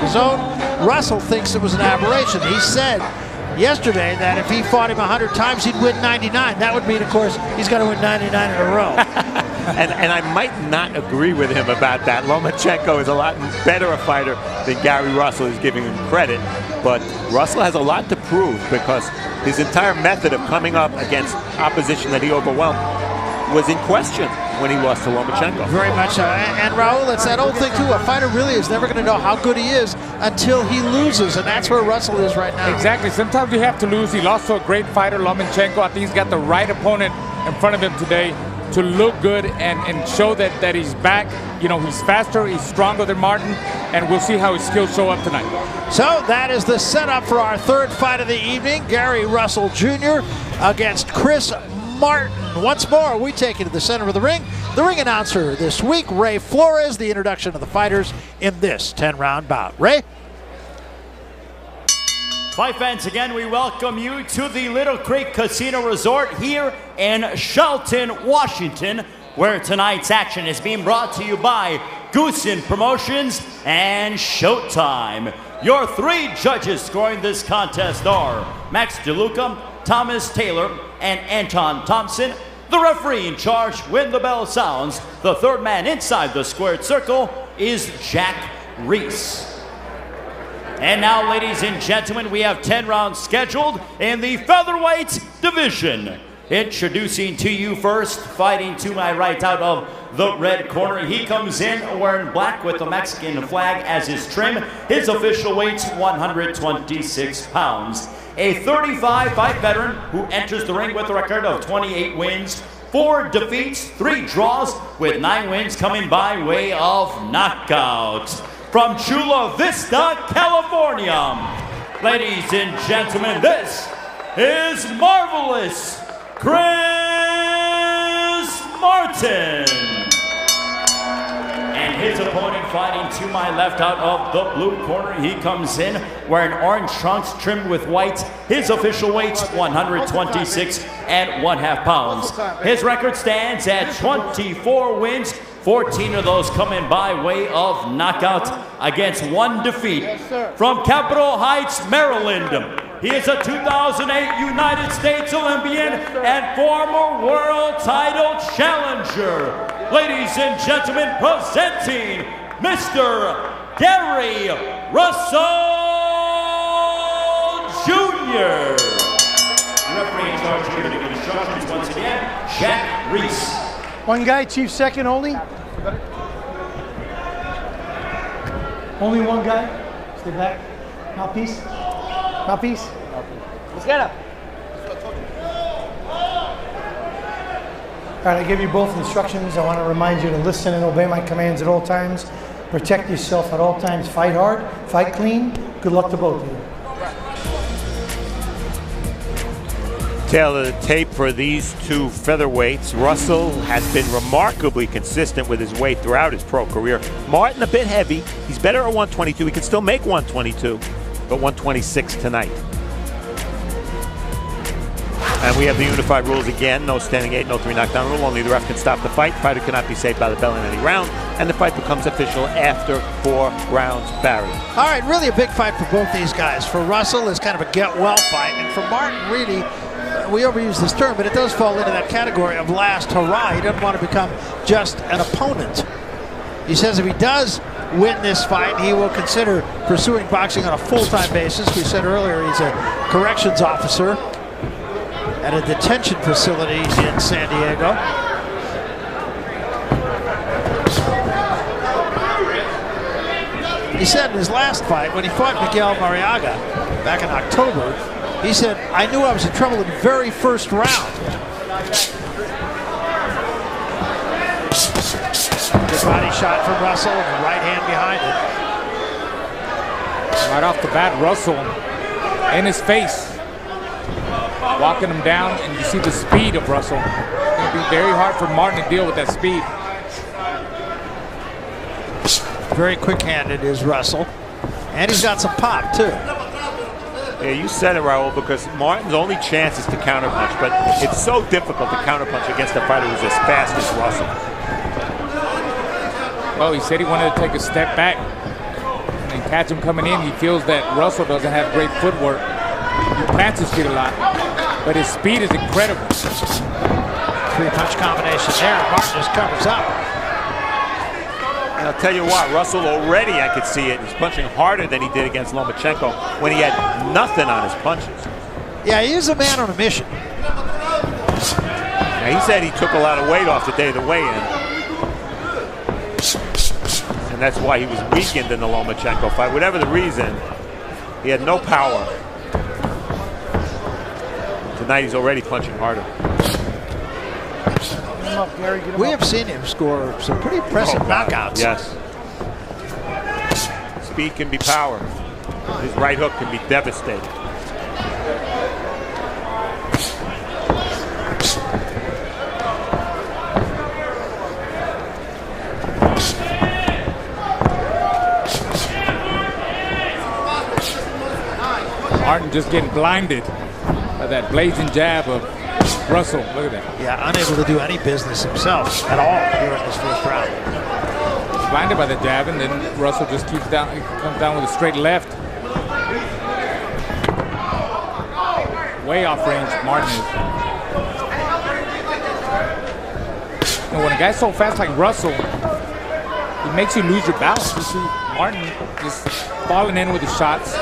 his own. Russell thinks it was an aberration. He said yesterday that if he fought him 100 times, he'd win 99. That would mean, of course, he's got to win 99 in a row. And I might not agree with him about that. Lomachenko is a lot better a fighter than Gary Russell is giving him credit. But Russell has a lot to prove because his entire method of coming up against opposition that he overwhelmed was in question when he lost to Lomachenko. Very much so. And Raul, it's that old thing too. A fighter really is never going to know how good he is until he loses, and that's where Russell is right now. Exactly. Sometimes you have to lose. He lost to a great fighter, Lomachenko. I think he's got the right opponent in front of him today to look good and show that he's back. You know, he's faster, he's stronger than Martin, and we'll see how his skills show up tonight. So that is the setup for our third fight of the evening. Gary Russell Jr. against Chris Martin. Once more, we take you to the center of the ring. The ring announcer this week, Ray Flores, the introduction of the fighters in this 10-round bout. Ray? Fight fans, again, we welcome you to the Little Creek Casino Resort here in Shelton, Washington, where tonight's action is being brought to you by Goosen Promotions and Showtime. Your three judges scoring this contest are Max DeLuca, Thomas Taylor, and Anton Thompson. The referee in charge when the bell sounds, the third man inside the squared circle, is Jack Reese. And now, ladies and gentlemen, we have 10 rounds scheduled in the featherweight division. Introducing to you first, fighting to my right out of the red corner. He comes in wearing black with the Mexican flag as his trim. His official weight's 126 pounds. A 35-fight veteran who enters the ring with a record of 28 wins, 4 defeats, 3 draws, with 9 wins coming by way of knockout. From Chula Vista, California, ladies and gentlemen, this is Marvelous Chris Martin. And his opponent fighting to my left out of the blue corner. He comes in wearing orange trunks trimmed with white. His official weight's 126 and 1/2 pounds. His record stands at 24 wins, 14 of those coming by way of knockout against 1 defeat. From Capitol Heights, Maryland, he is a 2008 United States Olympian and former world title challenger. Ladies and gentlemen, presenting Mr. Gary Russell Jr. Referee in charge here to give instructions once again, Jack Reese. One guy, Chief second only. Only one guy. Stay back. Mouthpiece. Mouthpiece. Let's get up. All right, I give you both instructions. I want to remind you to listen and obey my commands at all times. Protect yourself at all times. Fight hard. Fight clean. Good luck to both of you. Tail of the tape for these two featherweights. Russell has been remarkably consistent with his weight throughout his pro career. Martin a bit heavy. He's better at 122. He can still make 122, but 126 tonight. And we have the unified rules again. No standing 8, no 3 knockdown rule. Only the ref can stop the fight. Fighter cannot be saved by the bell in any round. And the fight becomes official after 4 rounds. Barry. All right, really a big fight for both these guys. For Russell, it's kind of a get-well fight. And for Martin, really, we overuse this term, but it does fall into that category of last hurrah. He doesn't want to become just an opponent. He says if he does win this fight, he will consider pursuing boxing on a full-time basis. We said earlier he's a corrections officer at a detention facility in San Diego. He said in his last fight, when he fought Miguel Mariaga back in October, he said, I knew I was in trouble in the very first round. Good body shot from Russell and the right hand behind it. Right off the bat, Russell in his face, walking him down, and you see the speed of Russell. It's going to be very hard for Martin to deal with that speed. Very quick-handed is Russell. And he's got some pop, too. Yeah, you said it, Raul, because Martin's only chance is to counterpunch, but it's so difficult to counterpunch against a fighter who's as fast as Russell. Well, he said he wanted to take a step back, and he catch him coming in. He feels that Russell doesn't have great footwork. He plants his feet a lot, but his speed is incredible. 3-punch combination there. Martin just covers up. And I'll tell you what, Russell already, I could see it. He's punching harder than he did against Lomachenko when he had nothing on his punches. Yeah, he is a man on a mission. Now, he said he took a lot of weight off the day of the weigh-in. And that's why he was weakened in the Lomachenko fight. Whatever the reason, he had no power. Tonight he's already punching harder. We have seen him score some pretty impressive knockouts. Yes. Speed can be power. His right hook can be devastating. Martin just getting blinded by that blazing jab of Russell. Look at that. Yeah, unable to do any business himself at all here in this first round. Blinded by the jab, and then Russell just keeps down. He comes down with a straight left. Way off range, Martin is. And when a guy's so fast like Russell, it makes you lose your balance. You see Martin just falling in with the shots.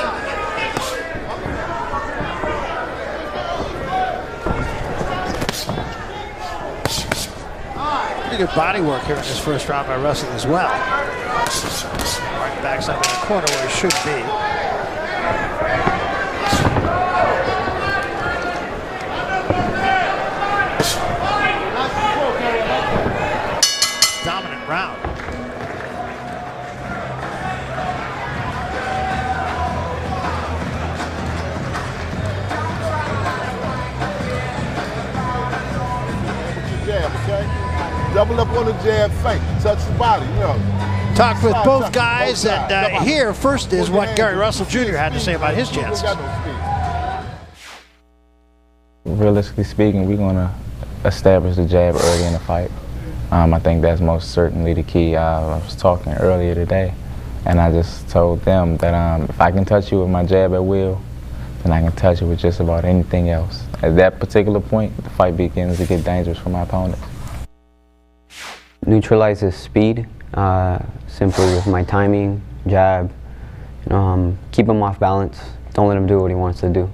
Pretty good body work here in this first round by Russell as well. Martin backs up in the corner where he should be. Dominant round. Jab, okay? Double up on the jab, feint, touch the body, you know. Talked with both guys, and here first is what Gary Russell Jr. had to say about his chances. Realistically speaking, we're going to establish the jab early in the fight. I think that's most certainly the key. I was talking earlier today, and I just told them that if I can touch you with my jab at will, then I can touch you with just about anything else. At that particular point, the fight begins to get dangerous for my opponent. Neutralize his speed simply with my timing, jab. Keep him off balance. Don't let him do what he wants to do.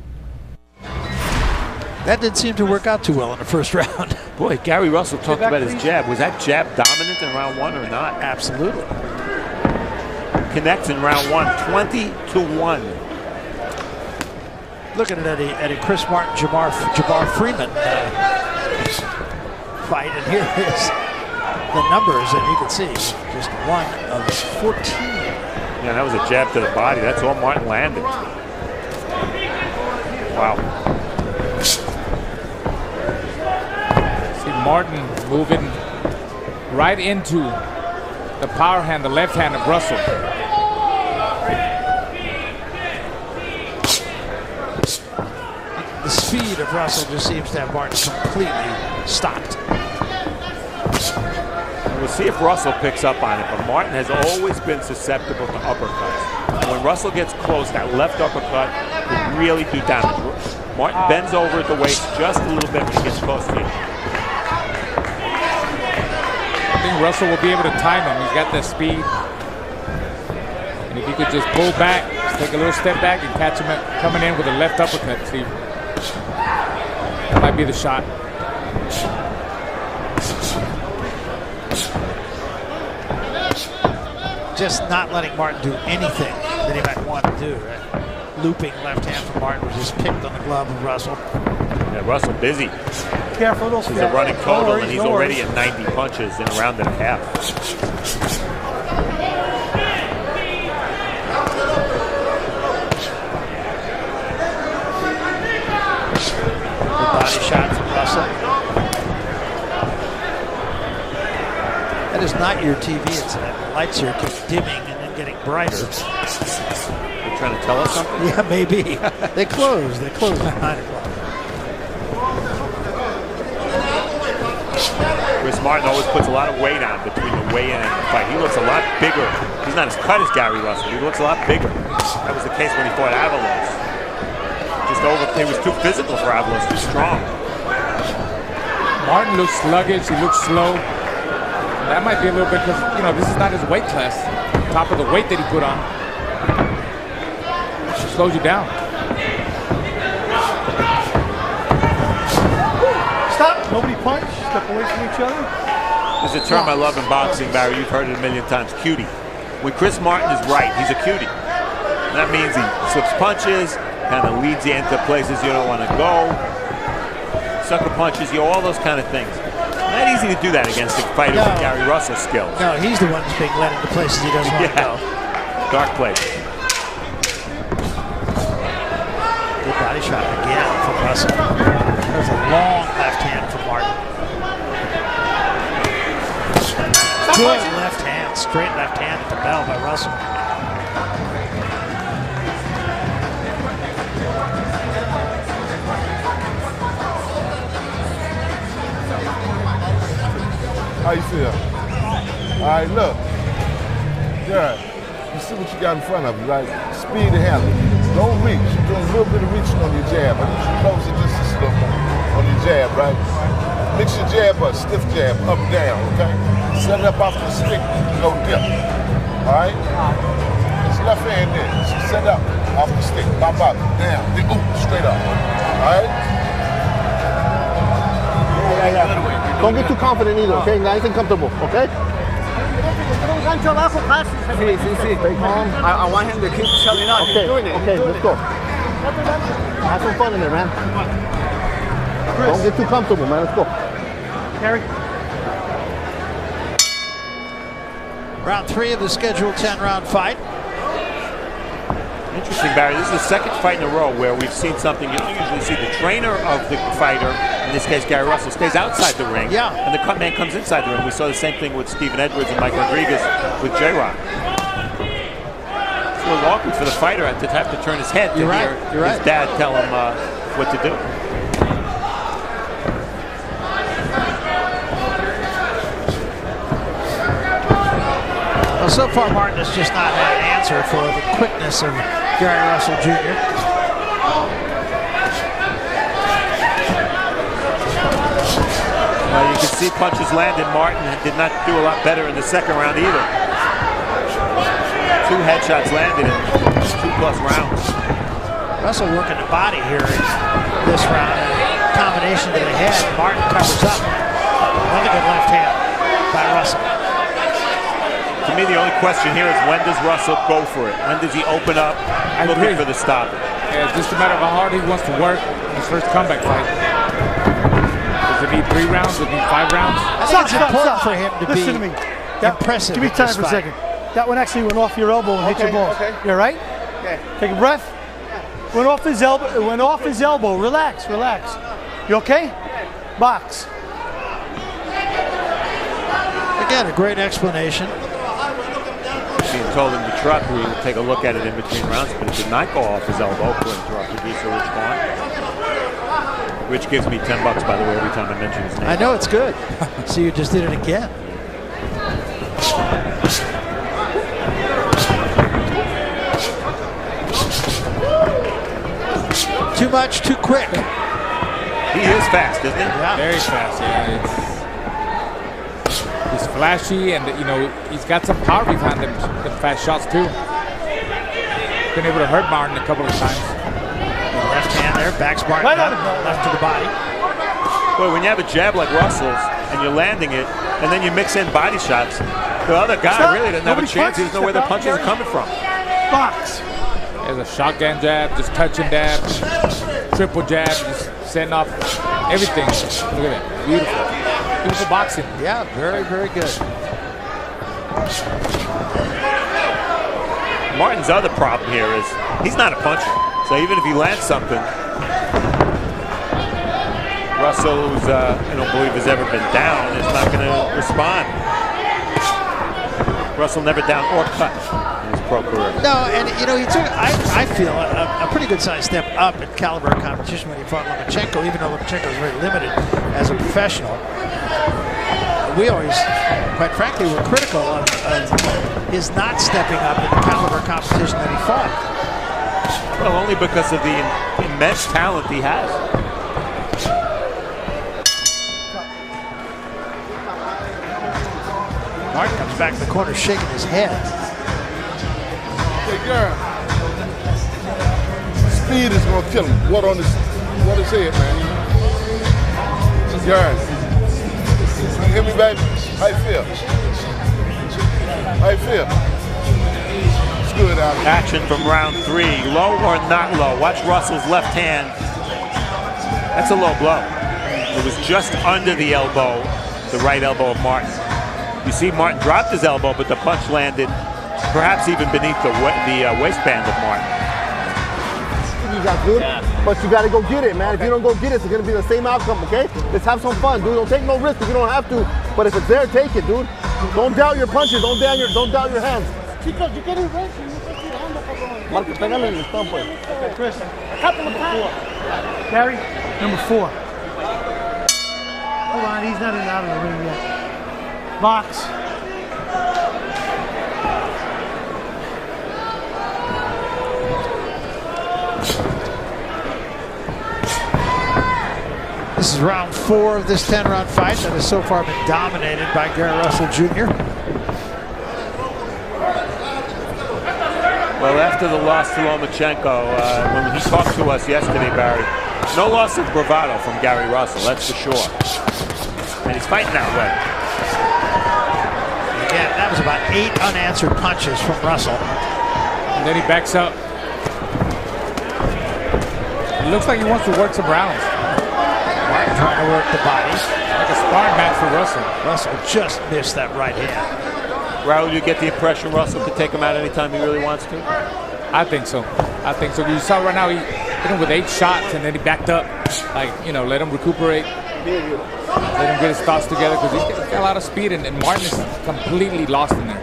That didn't seem to work out too well in the first round. Boy, Gary Russell talked about his jab. Was that jab dominant in round one or not? Absolutely. Connects in round one, 20-1. Looking at a Chris Martin, Jabbar Freeman fight, and here is the numbers, and you can see just one of 14. Yeah, that was a jab to the body. That's all Martin landed. Wow. See Martin moving right into the power hand, the left hand of Russell. The speed of Russell just seems to have Martin completely stopped. We'll see if Russell picks up on it, but Martin has always been susceptible to uppercuts. And when Russell gets close, that left uppercut can really do damage. Martin bends over at the waist just a little bit when he gets close to you. I think Russell will be able to time him. He's got that speed. And if he could just pull back, just take a little step back and catch him coming in with a left uppercut, Steve. That might be the shot. Just not letting Martin do anything that he might want to do. Right? Looping left hand from Martin was just picked on the glove of Russell. Yeah, Russell busy. Careful, those He's a running total, and he's already at 90 punches in a round and a half. Good body shot from Russell. That is not your TV incident. The lights here keep dimming and then getting brighter. They're trying to tell us something? Yeah, maybe. They close at 9 o'clock. Chris Martin always puts a lot of weight on between the weigh in and fight. He looks a lot bigger. He's not as cut as Gary Russell. He looks a lot bigger. That was the case when he fought Avalos. He was too physical for Avalos, too strong. Martin looks sluggish. He looks slow. That might be a little bit because, you know, this is not his weight class. Top of the weight that he put on. It slows you down. Stop. Nobody punch. Step away from each other. There's a term I love in boxing, Barry. You've heard it a million times. Cutie. When Chris Martin is right, he's a cutie. That means he slips punches, kind of leads you into places you don't want to go, sucker punches you, all those kind of things. Not easy to do that against a fighter with Gary Russell's skills. No, he's the one who's being led into places he doesn't want to go. Dark place. Good body shot again from Russell. There's a long left hand from Martin. Good left hand, straight left hand at the bell by Russell. How you feel? All right, look. Jared, you see what you got in front of you, right? Speed to handle. Don't reach. You're doing a little bit of reaching on your jab. I need you to close it just a little more on your jab, right? Mix your jab up, stiff jab, up, down, okay? Set it up off the stick, no dip. All right? This left hand there. Set it up off the stick, pop up, down, then, ooh, straight up. All right? Don't get too confident either, okay? Nice and comfortable, okay? Stay calm. I want him to keep shutting up. Okay, okay, let's go. Have some fun in there, man. Don't get too comfortable, man. Let's go. Gary. Round 3 of the scheduled 10-round fight. Interesting, Barry. This is the second fight in a row where we've seen something you don't usually see. The trainer of the fighter, in this case Gary Russell, stays outside the ring. Yeah. And the cut man comes inside the ring. We saw the same thing with Stephen Edwards and Mike Rodriguez with J-Rock. It's a little awkward for the fighter to have to turn his head to hear his dad tell him what to do. Well, so far Martin has just not had an answer for the quickness of Gary Russell Jr. You can see punches landed. Martin did not do a lot better in the second round either. 2 headshots landed in 2+ rounds. Russell working the body here in this round. A combination to the head. Martin covers up. Another good left hand by Russell. To me, the only question here is when does Russell go for it? When does he open up looking for the stop? Yeah, it's just a matter of how hard he wants to work in his first comeback fight. Does it need 3 rounds? Does it need 5 rounds? I think it's important for him to Listen be to me. impressive. Give me time for a second. That one actually went off your elbow and hit your balls. Okay. You all right? Yeah. Take a breath. Went off his elbow. It went off his elbow. Relax, relax. You okay? Box. Again, a great explanation. Being told him to truck, we would take a look at it in between rounds, but it did not go off his elbow, according to our producer, Rich Vaughn. Rich gives me $10, by the way, every time I mention his name. I know, it's good. So you just did it again. Too much, too quick. He is fast, isn't he? Yeah. Very fast, yeah. He's flashy, and you know he's got some power behind them fast shots too. Been able to hurt Martin a couple of times. Left hand there, backs Martin Right up, on. left to the body. Boy, when you have a jab like Russell's and you're landing it, and then you mix in body shots, the other guy Stop. really doesn't have a Nobody chance. He punches. doesn't know where the Step out, punches are Gary. coming from. Box. There's a shotgun jab, just touching dab, triple jab, just setting off everything. Look at that, beautiful. Beautiful boxing. Yeah, very, very good. Martin's other problem here is he's not a puncher. So even if he lands something, Russell, who's I don't believe has ever been down, is not going to respond. Russell never down or cut in his pro career. No, and you know, he took, I feel, a pretty good sized step up in caliber of competition when he fought Lomachenko, even though Lomachenko was very limited as a professional. we always, quite frankly, were critical of his not stepping up in the caliber competition that he fought. Well, only because of the immense talent he has. Martin comes back in the corner shaking his head. Hey, girl. Speed is going to kill him. What is it, man? Girl. You hear me, baby? How you feel? How you feel? It's good out here. Action from round 3. Low or not low? Watch Russell's left hand. That's a low blow. It was just under the elbow, the right elbow of Martin. You see Martin dropped his elbow, but the punch landed perhaps even beneath the waistband of Martin. You got good, but you got to go get it, man. If you don't go get it, it's going to be the same outcome, okay? Let's have some fun, dude. Don't take no risk if you don't have to. But if it's there, take it, dude. Don't doubt your punches. Don't doubt your hands. Chicos, you get it ready. You put your hand up, cabrón. Marco, pégale en el stomp, pues. Okay, Chris. Couple of times. Gary, number 4. Hold on, he's not out of the ring yet. Box. This is round 4 of this 10-round fight that has so far been dominated by Gary Russell Jr. Well, after the loss to Lomachenko, when he talked to us yesterday, Barry, no loss of bravado from Gary Russell, that's for sure. And he's fighting that way. Again, that was about 8 unanswered punches from Russell. And then he backs up. It looks like he wants to work some rounds. Martin trying to work the body. Like a sparring match for Russell. Russell just missed that right hand. Raul, you get the impression Russell could take him out anytime he really wants to? I think so. I think so. You saw right now he hit him with 8 shots and then he backed up. Like, you know, let him recuperate. Let him get his thoughts together because he's got a lot of speed and Martin is completely lost in there.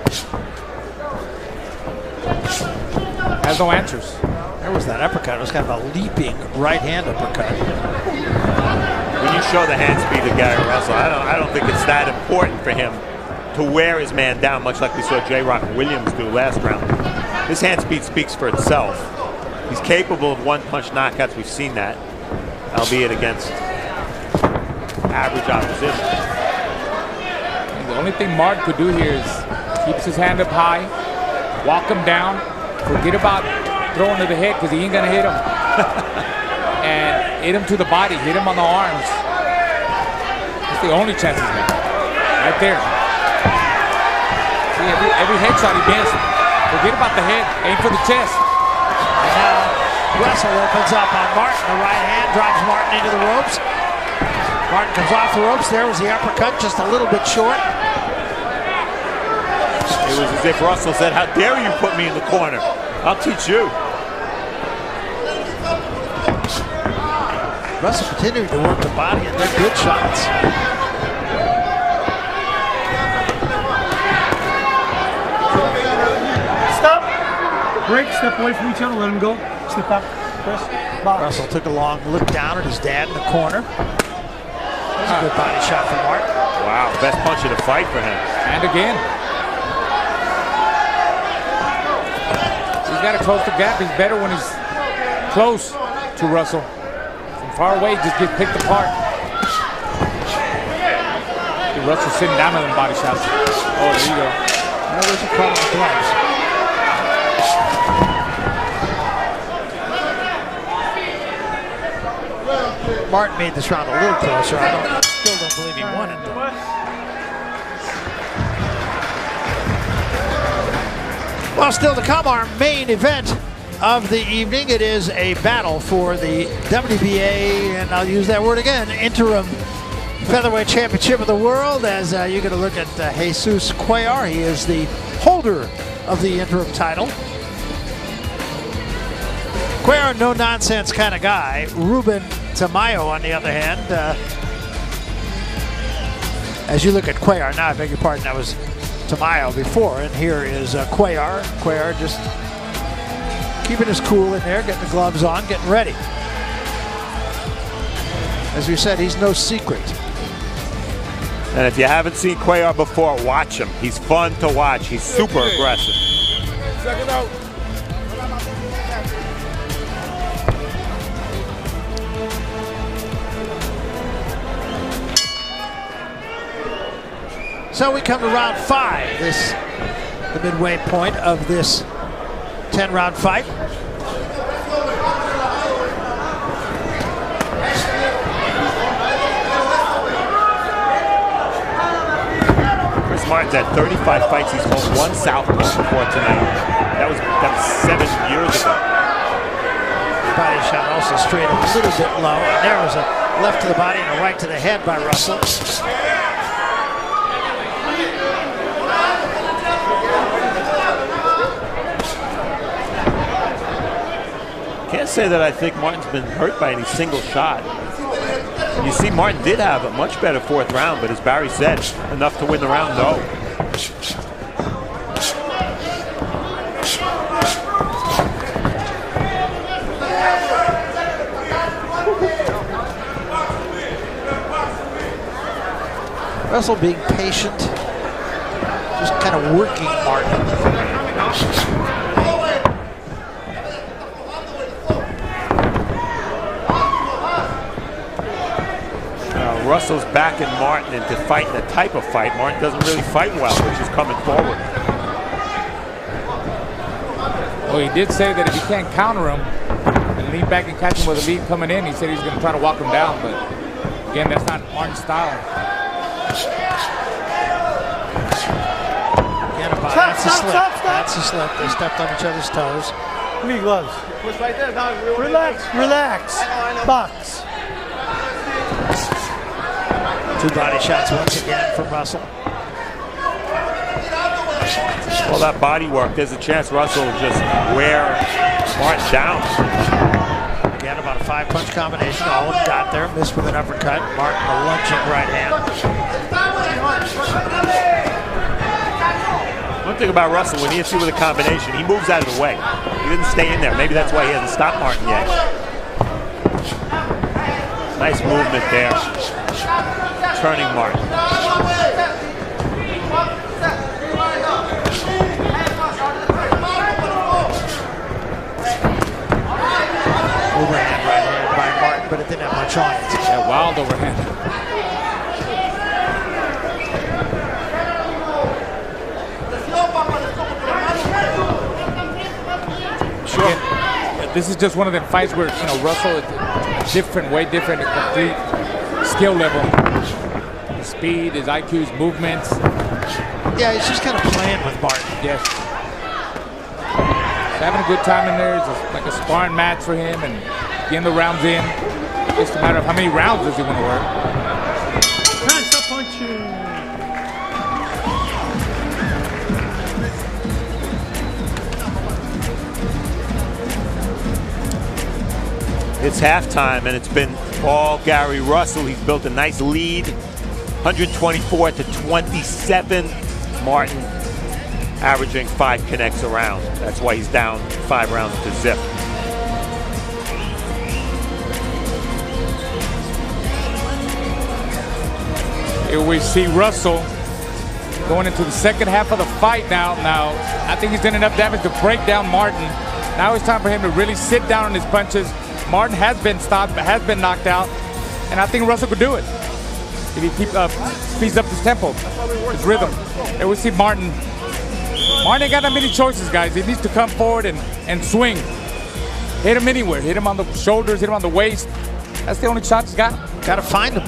Has no answers. There was that uppercut. It was kind of a leaping right hand uppercut. When you show the hand speed of Gary Russell, I don't think it's that important for him to wear his man down, much like we saw J-Rock Williams do last round. His hand speed speaks for itself. He's capable of one-punch knockouts. We've seen that, albeit against average opposition. And the only thing Martin could do here is keeps his hand up high, walk him down, forget about throwing to the head because he ain't gonna hit him. And hit him to the body, hit him on the arms. That's the only chance he's got. Right there. See, every headshot he missed. Forget about the head, aim for the chest. And now Russell opens up on Martin. The right hand drives Martin into the ropes. Martin comes off the ropes. There was the uppercut, just a little bit short. It was as if Russell said, "How dare you put me in the corner? I'll teach you." Russell continuing to work the body, and they're good shots. Stop. Break. Step away from each other. Let him go. Step up. Chris. Box. Russell took a long look down at his dad in the corner. That was a good body shot from Martin. Wow, best punch of the fight for him. And again. He's got to close the gap. He's better when he's close to Russell. From far away, just get picked apart. Russell sitting down on them body shots. Oh, there you go. Now there's a call on the gloves. Martin made this round a little closer. I still don't believe he won it, though. Well, still to come, our main event of the evening. It is a battle for the WBA, and I'll use that word again, interim featherweight championship of the world. As you're going to look at Jesus Cuellar. He is the holder of the interim title. Cuellar, no nonsense kind of guy. Ruben Tamayo, on the other hand, as you look at Cuellar now, I beg your pardon, that was Tamayo before, and here is Cuellar. Cuellar just keeping his cool in there, getting the gloves on, getting ready. As we said, he's no secret. And if you haven't seen Cuellar before, watch him. He's fun to watch. He's super aggressive. Second out. So we come to round 5. The midway point of this 10-round fight. Chris Martin's had 35 fights. He's fought 1 southpaw before tonight. That was 7 years ago. Body shot also straight a little bit low. And there was a left to the body and a right to the head by Russell. Can't say that I think Martin's been hurt by any single shot. You see, Martin did have a much better 4th round, but as Barry said, enough to win the round, no. Russell being patient, just kind of working Martin. Russell's backing Martin into fighting the type of fight. Martin doesn't really fight well, which is coming forward. Well, he did say that if he can't counter him and lean back and catch him with a lead coming in, he said he's going to try to walk him down. But again, that's not Martin's style. That's a slip. That's a slip. They stepped on each other's toes. Give me gloves. What's right there, dog? Relax, relax. Box. 2 body shots once again from Russell. All that body work, there's a chance Russell will just wear Martin down. Again, about a 5-punch combination. All of them got there. Missed with an uppercut. Martin a lunging right hand. One thing about Russell, when he hits you with a combination, he moves out of the way. He didn't stay in there. Maybe that's why he hasn't stopped Martin yet. Nice movement there. Turning Martin. Overhand right hand by Martin, but it didn't have much on it. Yeah, wild overhand. Sure. This is just one of them fights where, you know, Russell is different, way different, a complete skill level. His speed, his IQ, his movements. Yeah, he's just kind of playing with Martin. Yes. He's having a good time in there. It's like a sparring match for him and getting the rounds in. Just a matter of how many rounds does he want to work. Stop punching. It's halftime, and it's been all Gary Russell. He's built a nice lead, 124 to 27. Martin averaging 5 connects a round. That's why he's down 5 rounds to zip. Here we see Russell going into the second half of the fight now. Now, I think he's done enough damage to break down Martin. Now it's time for him to really sit down on his punches. Martin has been stopped, has been knocked out, and I think Russell could do it if he speeds up his tempo, his rhythm. And we see Martin. Martin ain't got that many choices, guys. He needs to come forward and swing. Hit him anywhere. Hit him on the shoulders, hit him on the waist. That's the only shot he's got. Got to find him.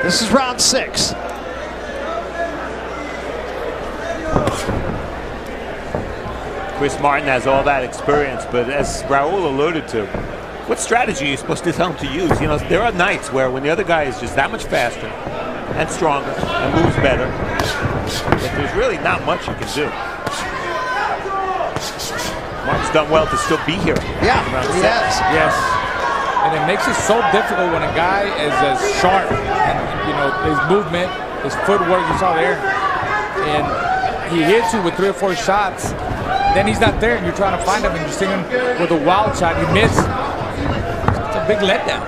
This is round 6. Chris Martin has all that experience, but as Raul alluded to, what strategy are you supposed to tell him to use? You know, there are nights where when the other guy is just that much faster and stronger and moves better, that there's really not much you can do. Martin's done well to still be here. Yeah, he has. Yes. And it makes it so difficult when a guy is as sharp and, you know, his movement, his footwork, you saw there, and he hits you with 3 or 4 shots, then he's not there and you're trying to find him and you're seeing him with a wild shot, you miss. It's a big letdown.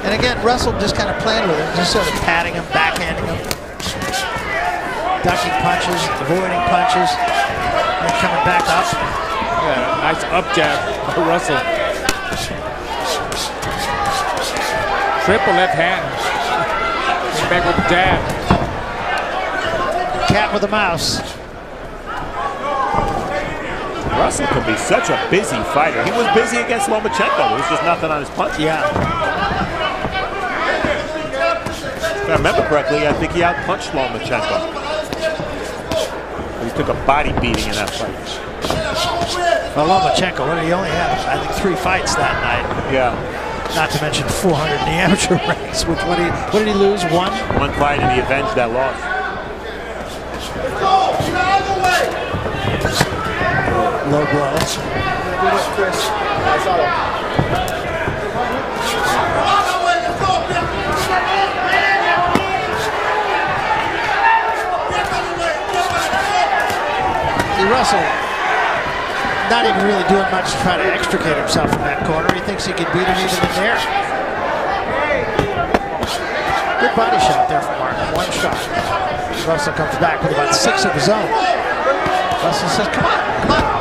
And again, Russell just kind of playing with him, just sort of patting him, backhanding him, ducking punches, avoiding punches, and coming back up. Yeah, nice up jab for Russell. Triple left hand. Came back with the jab. Cat with a mouse. Russell can be such a busy fighter. He was busy against Lomachenko. There was just nothing on his punch. Yeah. If I remember correctly, I think he outpunched Lomachenko. He took a body beating in that fight. Well, Lomachenko, he only had, I think, 3 fights that night. Yeah. Not to mention 400 in the amateur ranks. What did he lose? One? One fight, and he avenged that loss. Low blow. Russell not even really doing much to try to extricate himself from that corner. He thinks he can beat him even in there. Good body shot there from Martin. One shot. Russell comes back with about 6 of his own. Russell says, come on, come on.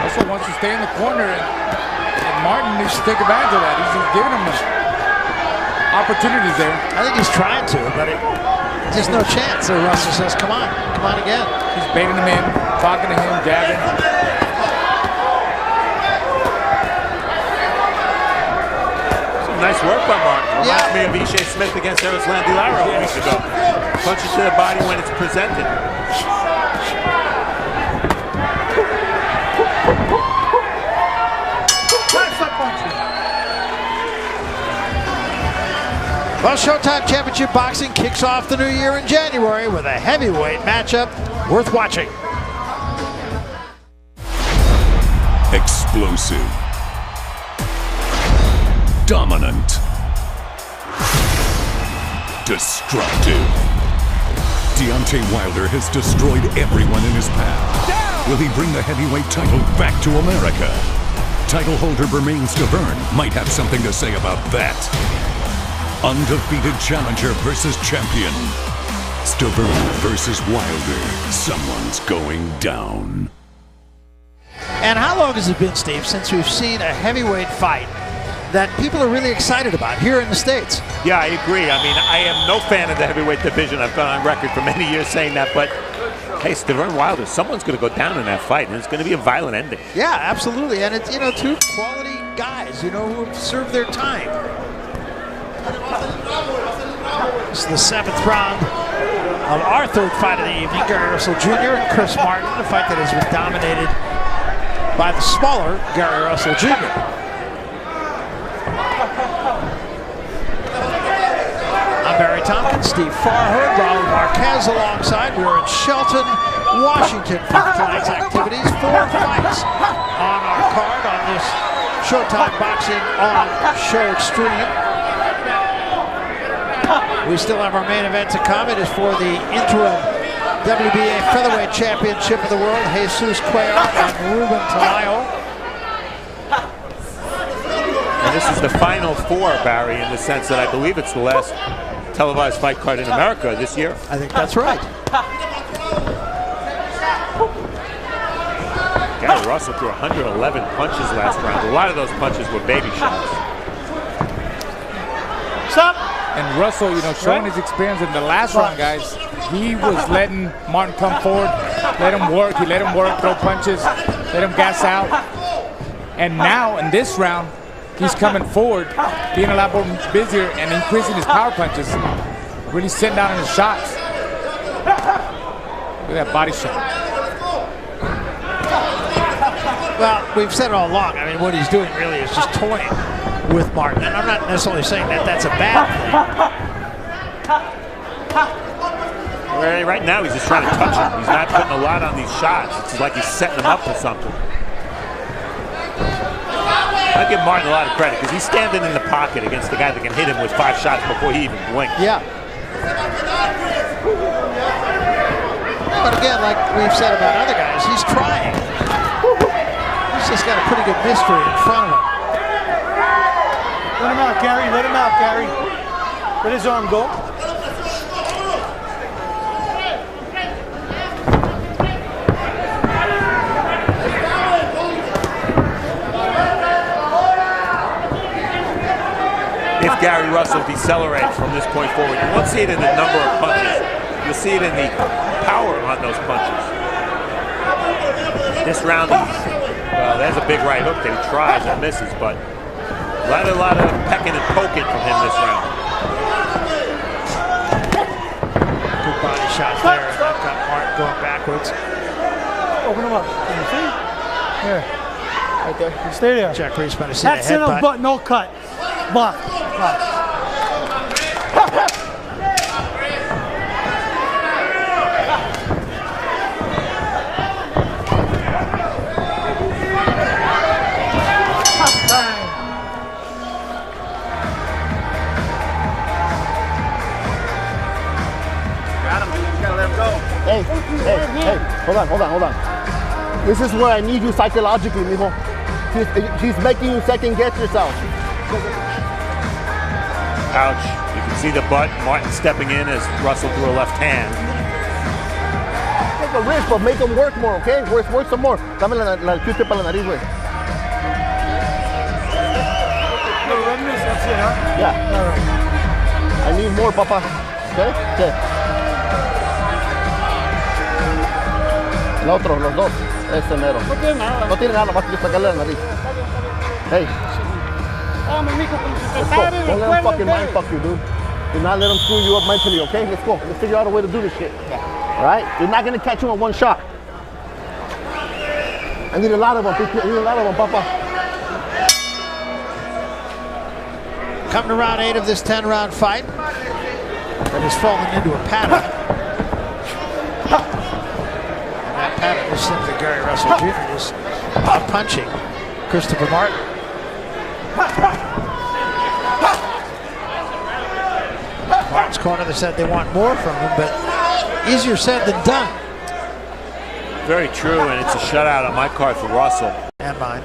Russell wants to stay in the corner, and Martin needs to take advantage of that. He's giving him opportunities there. I think he's trying to, but there's no chance. So Russell says, come on again. He's baiting him in, talking to him, jabbing. Some nice work by Martin. Reminds me of Ishe Smith against Erislan Lara a week ago. Punches to the body when it's presented. Well, Showtime Championship Boxing kicks off the new year in January with a heavyweight matchup worth watching. Explosive. Dominant. Destructive. Deontay Wilder has destroyed everyone in his path. Will he bring the heavyweight title back to America? Title holder Bermane Stiverne might have something to say about that. Undefeated challenger versus champion. Stiverne versus Wilder. Someone's going down. And how long has it been, Steve, since we've seen a heavyweight fight that people are really excited about here in the States? Yeah, I agree. I mean, I am no fan of the heavyweight division. I've gone on record for many years saying that, but hey, Stiverne Wilder, someone's going to go down in that fight, and it's going to be a violent ending. Yeah, absolutely. And it's, 2 quality guys, who have served their time. This is the 7th round of our 3rd fight of the evening. Gary Russell Jr. and Chris Martin, a fight that has been dominated by the smaller Gary Russell Jr. I'm Barry Tompkins, Steve Farhood, Raul Marquez alongside. We're in Shelton, Washington for tonight's activities. 4 fights on our card on this Showtime Boxing on Show Extreme. We still have our main event to come. It is for the interim WBA Featherweight Championship of the World. Jesus Cuellar and Ruben Tamayo. And this is the final 4, Barry, in the sense that I believe it's the last televised fight card in America this year. I think that's right. Gary Russell threw 111 punches last round. A lot of those punches were baby shots. Stop. And Russell, showing his experience in the last round, guys, he was letting Martin come forward, let him work. He let him work, throw punches, let him gas out. And now in this round, he's coming forward, being a lot more busier and increasing his power punches, really sitting down in his shots. Look at that body shot. Well, we've said it all along. I mean, what he's doing really is just toying with Martin. And I'm not necessarily saying that that's a bad thing. Right now, he's just trying to touch him. He's not putting a lot on these shots. It's like he's setting him up for something. I give Martin a lot of credit because he's standing in the pocket against the guy that can hit him with 5 shots before he even blinks. Yeah. But again, like we've said about other guys, he's trying. He's just got a pretty good mystery in front of him. Let him out, Gary. Let him out, Gary. Let his arm go. If Gary Russell decelerates from this point forward, you won't see it in the number of punches. You'll see it in the power on those punches. This round, well, there's a big right hook that he tries and misses, but a lot of pecking and poking from him this round. Good body shots there, and that got Martin going backwards. Open him up. Can you see? Here. Right there. You stay there. Jack Reese might have seen a That's in a headbutt. butt, no cut. Block. Hey, hold on. This is where I need you psychologically, mijo. She's making you second guess yourself. Ouch. You can see the butt. Martin stepping in as Russell threw a left hand. Take a risk, but make them work more, okay? Work some more. Dame la Q-tip a la nariz, güey. That's it, huh? Yeah. All right. I need more, papa. Okay? Okay. El otro, los dos. Ese mero. No tiene nada. No tiene nada, más que sacarle la nariz. Hey. Vamos, mijo, como si te Let's go. pare Don't let him después fucking de- mind fuck you, dude. Do not let him screw you up mentally, okay? Let's go. Let's figure out a way to do this shit. All right? You're not going to catch him in one shot. I need a lot of them. I need a lot of them, papa. Coming to round 8 of this 10-round fight. That has fallen into a pattern. And that pattern is simply Gary Russell Jr. just punching Christopher Martin. Martin's corner, they said they want more from him, but easier said than done. Very true, and it's a shutout on my card for Russell. And mine.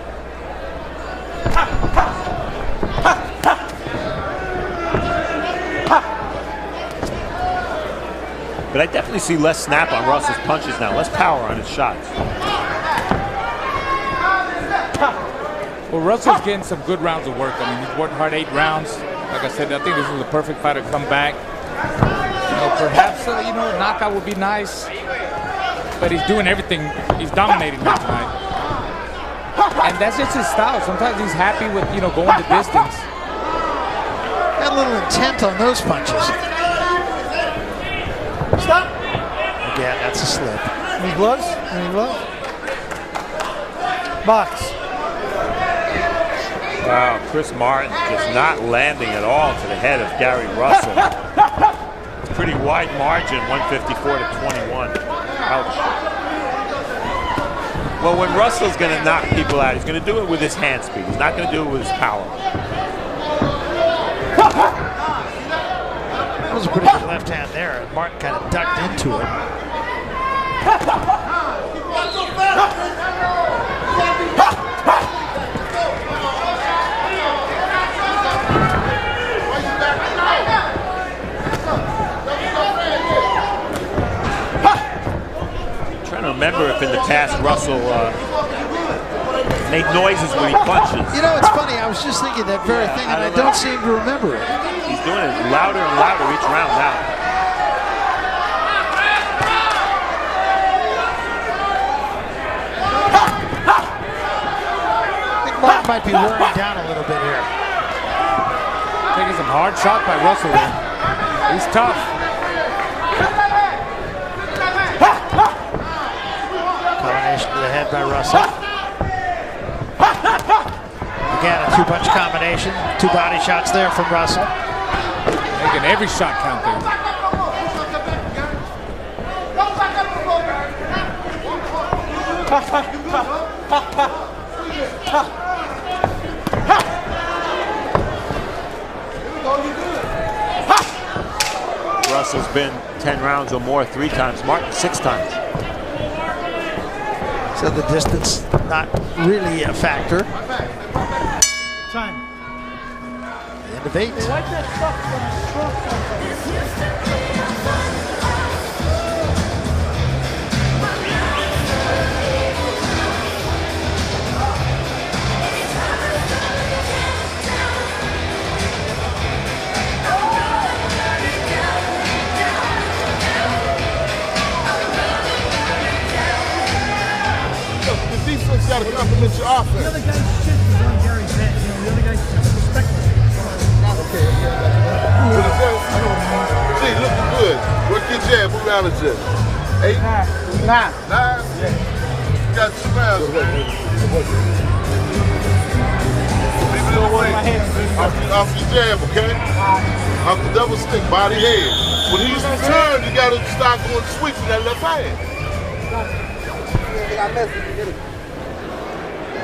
But I definitely see less snap on Russell's punches now, less power on his shots. Well, Russell's getting some good rounds of work. I mean, he's worked hard 8 rounds. Like I said, I think this was a perfect fight to come back. You know, perhaps, a knockout would be nice. But he's doing everything. He's dominating here tonight. And that's just his style. Sometimes he's happy with, going the distance. Got a little intent on those punches. Stop. Again, that's a slip. Any gloves? Any gloves? Box. Wow, Chris Martin just not landing at all to the head of Gary Russell. It's a pretty wide margin, 154 to 21. Ouch. Well, when Russell's going to knock people out, he's going to do it with his hand speed. He's not going to do it with his power. That was a pretty good left hand there, and Martin kind of ducked into it. I'm trying to remember if in the past Russell made noises when he punches. You know, it's funny. I was just thinking that very thing, and I don't seem to remember it. He's doing it louder and louder each round now. I think Martin might be wearing down a little bit here. Taking some hard shots by Russell there. He's tough. Combination to the head by Russell. Again, a 2-punch combination. 2 body shots there from Russell. Making every shot count there. Russell's been 10 rounds or more 3 times. Martin 6 times. So the distance not really a factor. Time. The end of 8. Defense got to complement your offense. The other guy's shit was on Gary's head. You know, the other guy's respectful. Okay. See, looking good. What your jab? What round is it? 8? 9. 9? Yeah. You got 2 rounds. Leave it away. Off your jab, okay? Off the double stick, body head. When he's returned, you got to start going sweep with that left hand.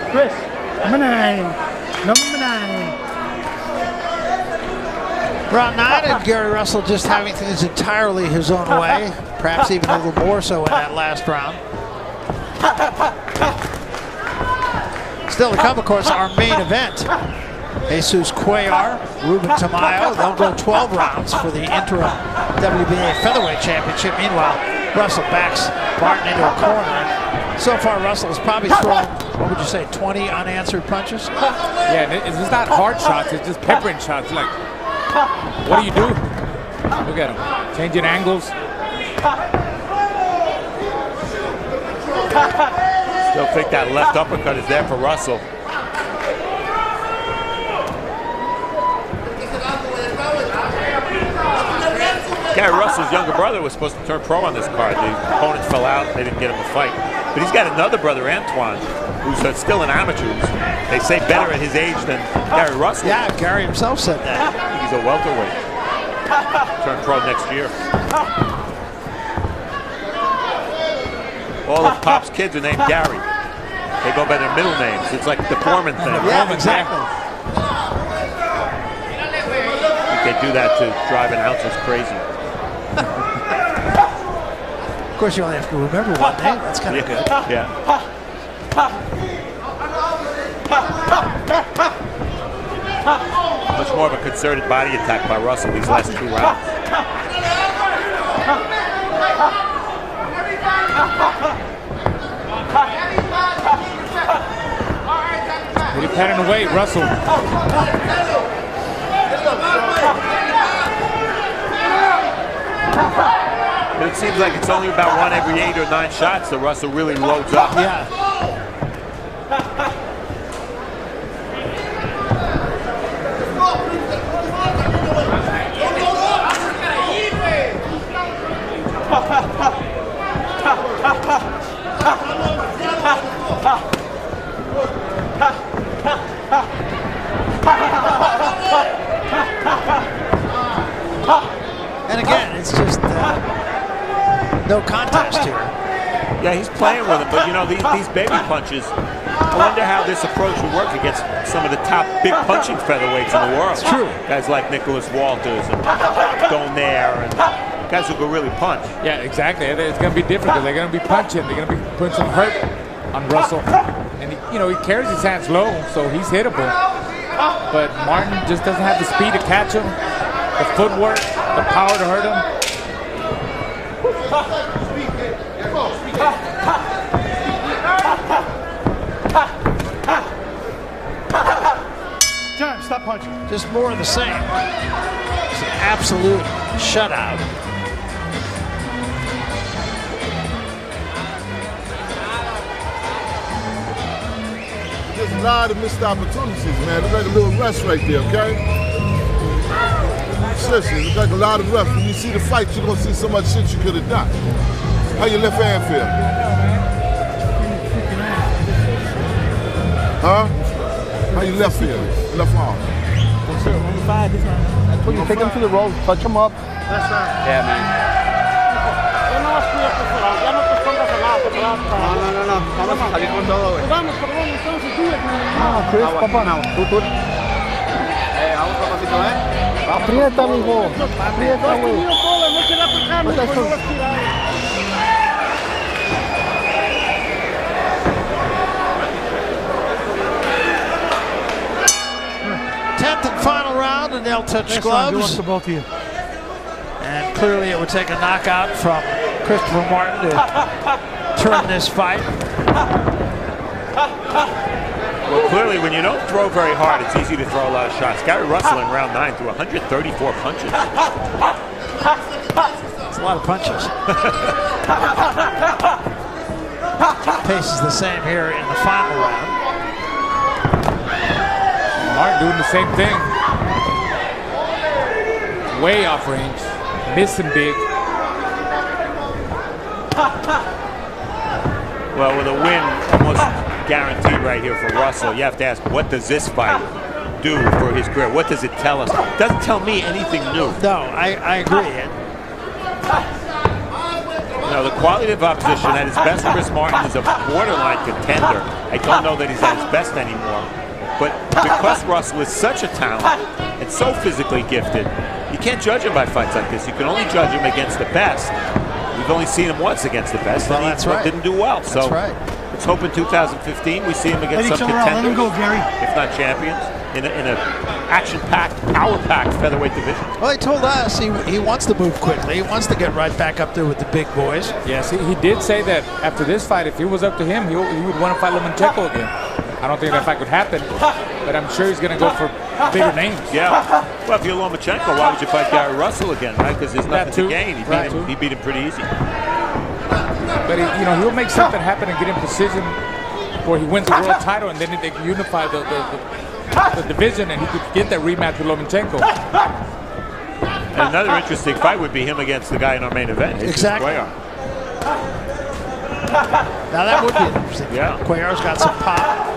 Chris, number 9. Number 9. Round 9, and Gary Russell just having things entirely his own way, perhaps even a little more so in that last round. Still to come, of course, our main event. Jesus Cuellar, Ruben Tamayo. They'll go 12 rounds for the interim WBA Featherweight Championship. Meanwhile, Russell backs Martin into a corner. So far, Russell has probably thrown, what would you say, 20 unanswered punches? Yeah, it's not hard shots. It's just peppering shots. Like, what do you do? Look at him. Changing angles. Still think that left uppercut is there for Russell. Gary Russell's younger brother was supposed to turn pro on this card. The opponents fell out. They didn't get him a fight. But he's got another brother, Antoine, who's still an amateur. They say better at his age than Gary Russell. Yeah, Gary himself said that. I think he's a welterweight. Turn pro next year. All of Pop's kids are named Gary. They go by their middle names. It's like the Foreman thing. Yeah, exactly. They do that to drive announcers crazy. Of course, you only have to remember one name. That's kind of good. Yeah. Much more of a concerted body attack by Russell these last 2 rounds. Really patting away, Russell. But it seems like it's only about 1 every 8 or 9 shots, so Russell really loads up. Yeah. And again, it's just no contest here. Yeah, he's playing with him, but you know, these baby punches, I wonder how this approach would work against some of the top big punching featherweights in the world. It's true. Guys like Nicholas Walters and Donaire and guys who can really punch. Yeah, exactly. It's going to be different because they're going to be punching. They're going to be putting some hurt on Russell. And, he carries his hands low, so he's hittable. But Martin just doesn't have the speed to catch him, the footwork, the power to hurt him. John, stop punching. Just more of the same. It's an absolute shutout. There's a lot of missed opportunities, man. It's like a little rest right there, okay? Seriously, it's like a lot of rest. When you see the fight, you're gonna see so much shit you could have done. How your left hand feel? Huh? How your left feel? Left arm? You take him to the ropes, touch him up. That's right. Yeah, man. No. Vamos a salir con todo, güey. Vamos, perdón, entonces, No, Chris, papá, no. Tú. Vamos, papacito, Aprieta, mijo. Aprieta, güey. Tenth and final round, and they'll touch Next gloves. round, good luck to both of you. And clearly it would take a knockout from Christopher Martin to turn this fight. Well, clearly, when you don't throw very hard, it's easy to throw a lot of shots. Gary Russell in round 9 threw 134 punches. That's a lot of punches. Pace is the same here in the final round. Martin doing the same thing. Way off range. Missing big. Well, with a win almost guaranteed right here for Russell, you have to ask, what does this fight do for his career? What does it tell us? It doesn't tell me anything new. No, I agree. You know, the quality of opposition at his best, Chris Martin is a borderline contender. I don't know that he's at his best anymore. But because Russell is such a talent and so physically gifted, you can't judge him by fights like this. You can only judge him against the best. We've only seen him once against the best, Well, and that's he right. didn't do well. So That's right. let's hope in 2015 we see him against Let some each other out. Let him contenders, go, Gary. if not champions, in a action-packed, power-packed featherweight division. Well, he told us he wants to move quickly. He wants to get right back up there with the big boys. Yes, he did say that after this fight, if it was up to him, he would want to fight Lomachenko again. I don't think that fight would happen, but I'm sure he's going to go for bigger names. Yeah. Well, if you're Lomachenko, why would you fight Gary Russell again, right? Because there's nothing to gain. He beat him pretty easy. But he'll make something happen and get in position where he wins the world title, and then they can unify the division, and he could get that rematch with Lomachenko. And another interesting fight would be him against the guy in our main event. Exactly. Cuellar. Now that would be interesting. Yeah. Cuellar's got some pop.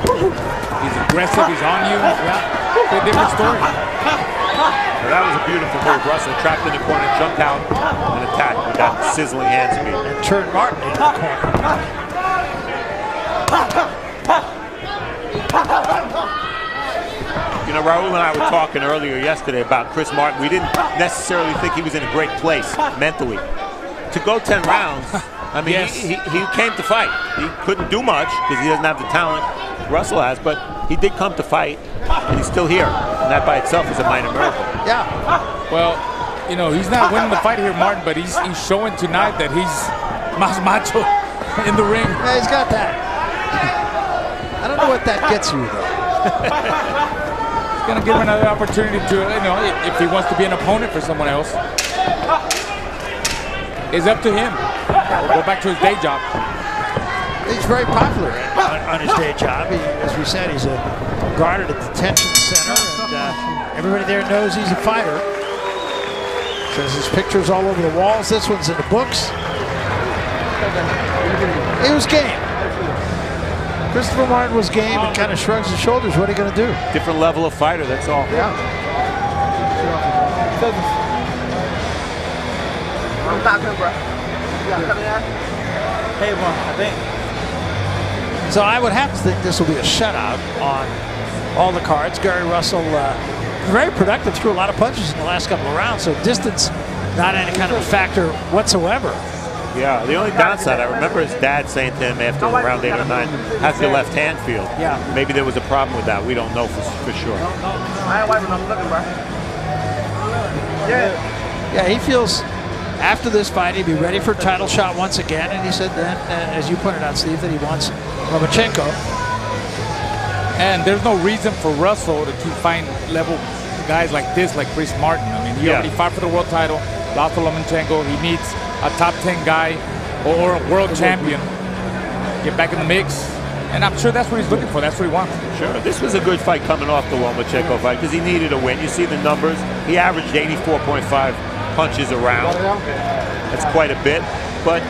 He's aggressive. He's on you. Yeah. It's a different story. Well, that was a beautiful move. Russell trapped in the corner, jumped out, and attacked with that sizzling hand speed. And turned Martin into the corner. You know, Raul and I were talking earlier yesterday about Chris Martin. We didn't necessarily think he was in a great place mentally. To go 10 rounds, I mean, Yes. he came to fight. He couldn't do much because he doesn't have the talent Russell has, but he did come to fight, and he's still here. And that by itself is a minor miracle. Yeah. Well, he's not winning the fight here, Martin, but he's showing tonight that he's más macho in the ring. Yeah, he's got that. I don't know what that gets you, though. He's going to give him another opportunity to, if he wants to be an opponent for someone else. It's up to him. We'll go back to his day job. He's very popular on his day job. As we said, he's a guard at the detention center, and everybody there knows he's a fighter. Says his picture's all over the walls. This one's in the books. He was game. Christopher Martin was game and kind of shrugs his shoulders. What are you going to do? Different level of fighter, that's all. Yeah. I'm talking, bro. Yeah, come in. Hey, bro, I think. So I would have to think this will be a shutout on all the cards. Gary Russell, very productive, threw a lot of punches in the last couple of rounds, so distance not any kind of a factor whatsoever. Yeah, the only downside, I remember his dad saying to him after round 8 or 9, how's your left hand feel? Yeah. Maybe there was a problem with that. We don't know for sure. I ain't wiping, I'm looking, bro. Yeah, he feels after this fight he'd be ready for a title shot once again, and he said then, as you pointed out, Steve, that he wants Lomachenko. And there's no reason for Russell to keep fighting level guys like this, like Chris Martin. I mean, he already fought for the world title, lost to Lomachenko. He needs a top 10 guy or a world champion. Get back in the mix. And I'm sure that's what he's looking for. That's what he wants. Sure. This was a good fight coming off the Lomachenko fight because he needed a win. You see the numbers. He averaged 84.5 punches a round. That's quite a bit. But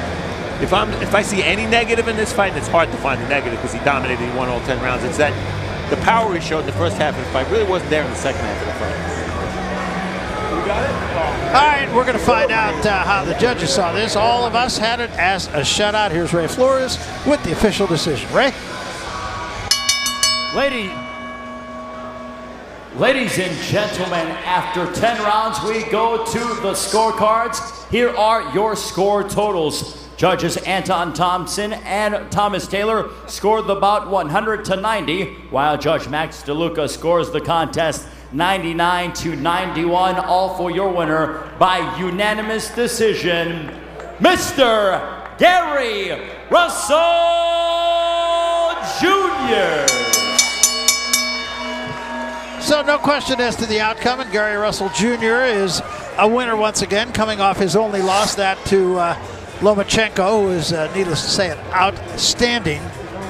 if I see any negative in this fight, and it's hard to find the negative because he dominated, he won all 10 rounds, it's that the power he showed in the first half of the fight really wasn't there in the second half of the fight. You got it? All right, we're going to find out how the judges saw this. All of us had it as a shutout. Here's Ray Flores with the official decision. Ray? Ladies and gentlemen, after 10 rounds, we go to the scorecards. Here are your score totals. Judges Anton Thompson and Thomas Taylor scored the bout 100-90, while Judge Max DeLuca scores the contest 99-91, all for your winner by unanimous decision, Mr. Gary Russell Jr. So no question as to the outcome, and Gary Russell Jr. is a winner once again, coming off his only loss, that to Lomachenko, who is, needless to say, an outstanding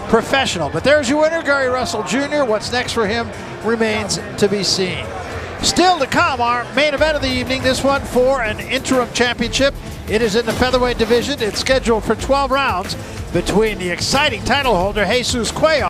professional. But there's your winner, Gary Russell Jr. What's next for him remains to be seen. Still to come, our main event of the evening, this one for an interim championship. It is in the featherweight division. It's scheduled for 12 rounds between the exciting title holder, Jesus Cuellar,